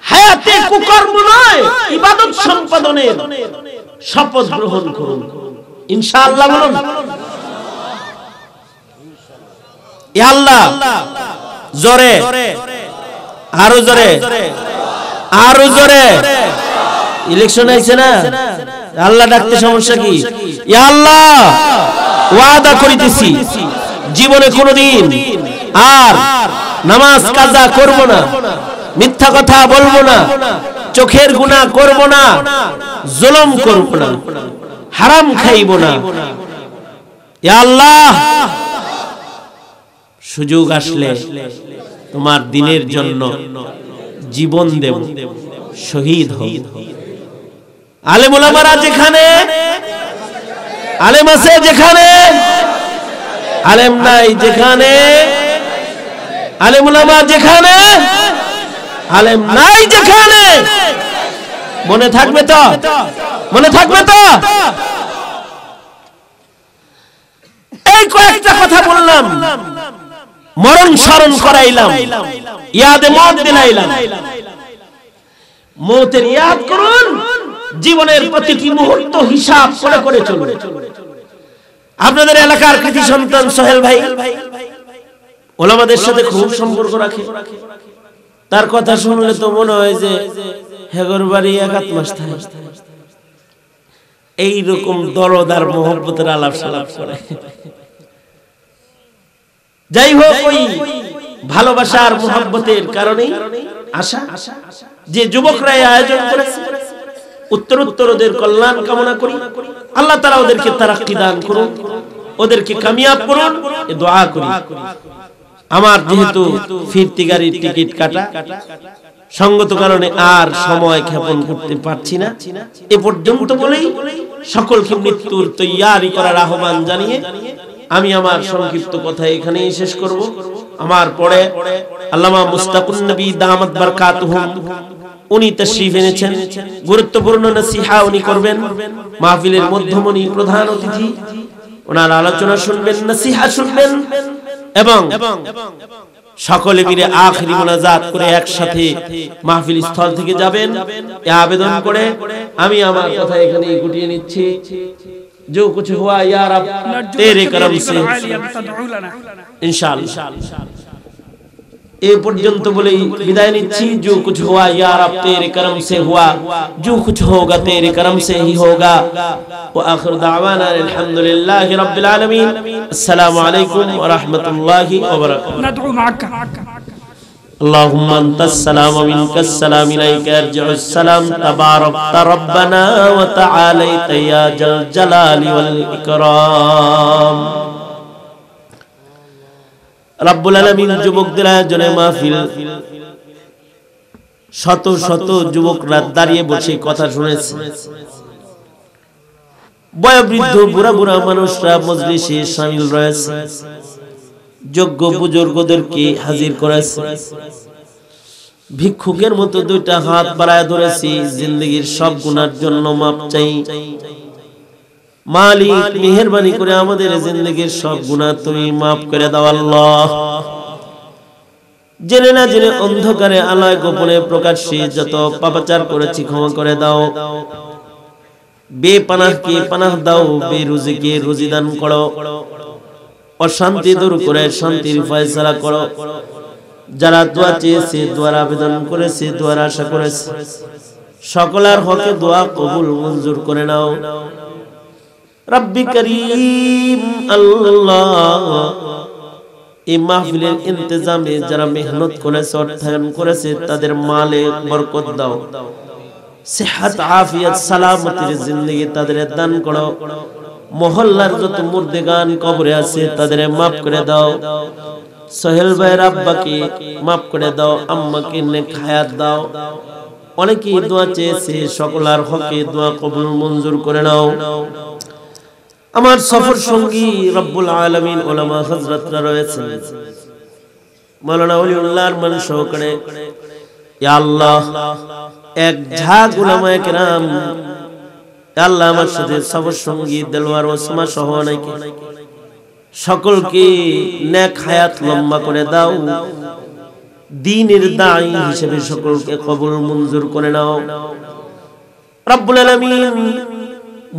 হায়াতে কুকর্ম নয়, ইবাদত সম্পাদনের শপথ গ্রহণ করুন ইনশাআল্লাহ। বলুন ইয়া আল্লাহ। জোরে, আরো জোরে, আরো জোরে। ইলেকশন আইছে না, আল্লাহ ডাকতে সমস্যা কি? ইয়া আল্লাহ ওয়াদা করিতেছি জীবনে কোনোদিন আর নামাজ কাজা করব না, মিথ্যা কথা বলবো না, চোখের গুনাহ করব না, জুলুম করব না, হারাম খাইব না। ইয়া আল্লাহ সুযোগ আসলে তোমার দ্বীনের জন্য জীবন দেব, শহীদ হব। আলেম ওলামারা যেখানে, আলেম আছে যেখানে, আলেম নাই যেখানে, আলেম ওলামা যেখানে, আলেম নাই যেখানে। মনে থাকবে তো? মনে থাকবে তো? এই কয়েকটা কথা বললাম, মরণ স্মরণ করাইলাম, ইয়াদে মত দিলাইলাম। মৌতের ইয়াদ করুন, জীবনের প্রতিটি মুহূর্ত হিসাব করে করে চলুন। আপনাদের এলাকার কৃতি সন্তান সোহেল ভাই ওলামাদের সাথে খুব সম্পর্ক রাখে। তার কথা শুনলে তো মনে হয় যে হেগর বাড়ি একাত মাস থাকে। এইরকম দরদার মোহব্বতের আলাপ সালাপ করে। যাই হোক, ওই ভালোবাসার মোহব্বতের কারণে আশা যে যুবকরা আয়োজন করেছে, উত্তর ওদের কল্যাণ কামনা করি। আল্লাহ তাআলা ওদেরকে তারাক্কি দান করুন, ওদেরকে কামিয়াব করুন, এই দোয়া করি। আমার যেহেতু ফিরতি গাড়ির টিকিট কাটা, সঙ্গত কারণে আর সময় ক্ষেপণ করতে পারছি না। এ পর্যন্ত বলেই সকলকে মৃত্যুর তৈয়ারি করার আহ্বান জানিয়ে আমি আমার সংক্ষিপ্ত কথা এখানেই শেষ করব। আমার পরে আল্লামা মুস্তাকুন নবী দামাত বারকাতুহুম উনি তাশরীফ এনেছেন, গুরুত্বপূর্ণ নসিহা উনি করবেন। মাহফিলের মধ্যমণি প্রধান অতিথি, ওনার আলোচনা শুনবেন, নসিহা শুনবেন এবং সকলে মিলে আখিরি মুনাজাত করে একসাথে মাহফিল স্থল থেকে যাবেন। এই আবেদন করে আমি আমার কথা এখানেই গুটিয়ে নিচ্ছি। जो कुछ हुआ या रब तेरे करम से इंशाअल्लाह। ए पर्यंत बोले विदाय निच्छी। जो कुछ हुआ या रब तेरे करम से हुआ, जो कुछ होगा तेरे करम से ही होगा। व आखिर दावाना अल्हम्दुलिल्लाहि रब्बिल आलमीन। अस्सलामु अलैकुम व रहमतुल्लाहि व बरकातुहू। اللهم انت السلام ومنك السلام اليك يرجع السلام تبارك ربنا وتعاليت يا ذا الجلال والاكرام। রব্বুল আলামিন যুবকদের আয়োজনে মাহফিল, শত শত যুবকরা দাঁড়িয়ে বসে কথা শুনেছে। বয়োবৃদ্ধ বুড়া বুড়া মানুষরা মজলিসে শামিল রয়েছে। যোগ্য বুজুর্গদেরকে হাজির করেছে। ভিক্ষুকের মতো দুইটা হাত বাড়ায় ধরেছি। জিন্দেগীর সব গুনার জন্য মাপ চাই। মালিক মেহেরবানি করে আমাদের জিন্দেগীর সব গুনাহ তুমি মাফ করে দাও আল্লাহ। জেনে না জেনে অন্ধকারে আলোয় গোপনে প্রকাশ্যে যত পাপাচার করেছি ক্ষমা করে দাও। বেপানাহকে পানাহ দাও, বেরুজিকে রুজি দান করো, অশান্তি দূর করে শান্তির ফয়সালা করো। যারা দোয়া চেয়েছে, দোয়ার আবেদন করেছে, দোয়ার আশা করেছে, সকলের হকে দোয়া কবুল মঞ্জুর করে নাও। রব্বি করিম আল্লাহ, এই মাহফিলের ইন্তজামে যারা মেহনত করেছে, অর্থায়ন করেছে, তাদের মালে বরকত দাও, সেহাত আফিয়াত সালামতের জিন্দেগি তাদের দান করো। মহল্লার যত মুর্দেগান কবরে আছে তাদের মাফ করে দাও। সোহেল ভাইয়ের আব্বাকে মাফ করে দাও, আম্মাকে নেক হায়াত দাও। অনেকেই দোয়া চেয়েছে, সকলের হকে দোয়া কবুল মঞ্জুর করে নাও। আমার সফর সঙ্গী রব্বুল আলামিন উলামা হযরতরা রয়েছে, মাওলানা ওলিউল্লাহর মান সহকারে ইয়া আল্লাহ এক ঝাঁক উলামায়ে কেরাম, আল্লাহ আমার সাথে সফর সঙ্গী দেলওয়ার ওসমা সহ অনেকে, সকলকে নেক হায়াত লম্বা করে দাও। দ্বীনের দাঈ হিসেবে সকলকে কবুল মঞ্জুর করে নাও। রব্বুল আলামিন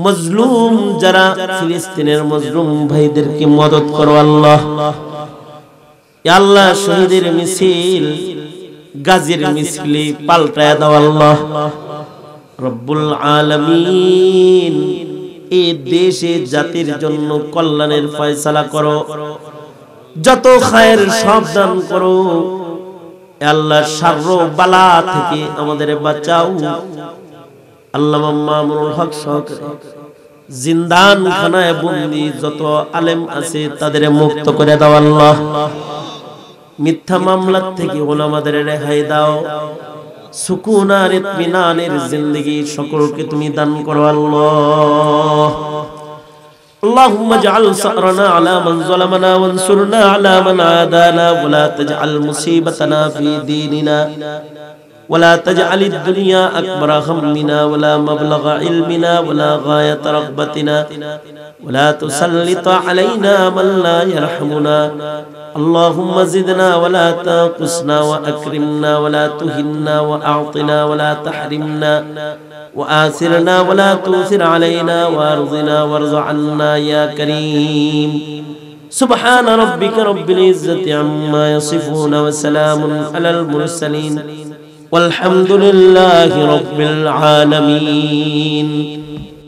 মজলুম যারা ফিলিস্তিনের মজলুম ভাইদেরকে মদদ করো আল্লাহ। ইয়া আল্লাহ শহীদের মিছিল গাজীর মিছিলে পাল্টায় দাও আল্লাহ। রব্বুল আলামিন এই দেশে জাতির জন্য কল্যাণের ফয়সালা করো, যত খায়ের সব দান করো। আল্লাহ শারর বালা থেকে আমাদের বাঁচাও। আল্লামা মামুনুল হক সহকারে জিন্দান খানায় বন্দী যত আলেম আছে তাদের মুক্ত করে দাও আল্লাহ। মিথ্যা মামলা থেকে ওলামাদের রেহাই দাও। সুকুন আর ইতমিনানের জিন্দেগি সকলকে তুমি দান করো আল্লাহ। اللهم اجعل ثأرنا على من ظلمنا وانصرنا على من عادانا ولا تجعل مصيبتنا في ديننا ولا تجعل الدنيا أكبر همنا ولا مبلغ علمنا ولا غاية رغبتنا ولا تسلط علينا من لا يرحمنا. اللهم زدنا ولا تنقصنا وأكرمنا ولا تهنا وأعطنا ولا تحرمنا وآثرنا ولا تؤثر علينا وارضنا وارض عنا يا كريم. سبحان ربك رب العزة عما يصفون وسلام على المرسلين والحمد لله رب العالمين.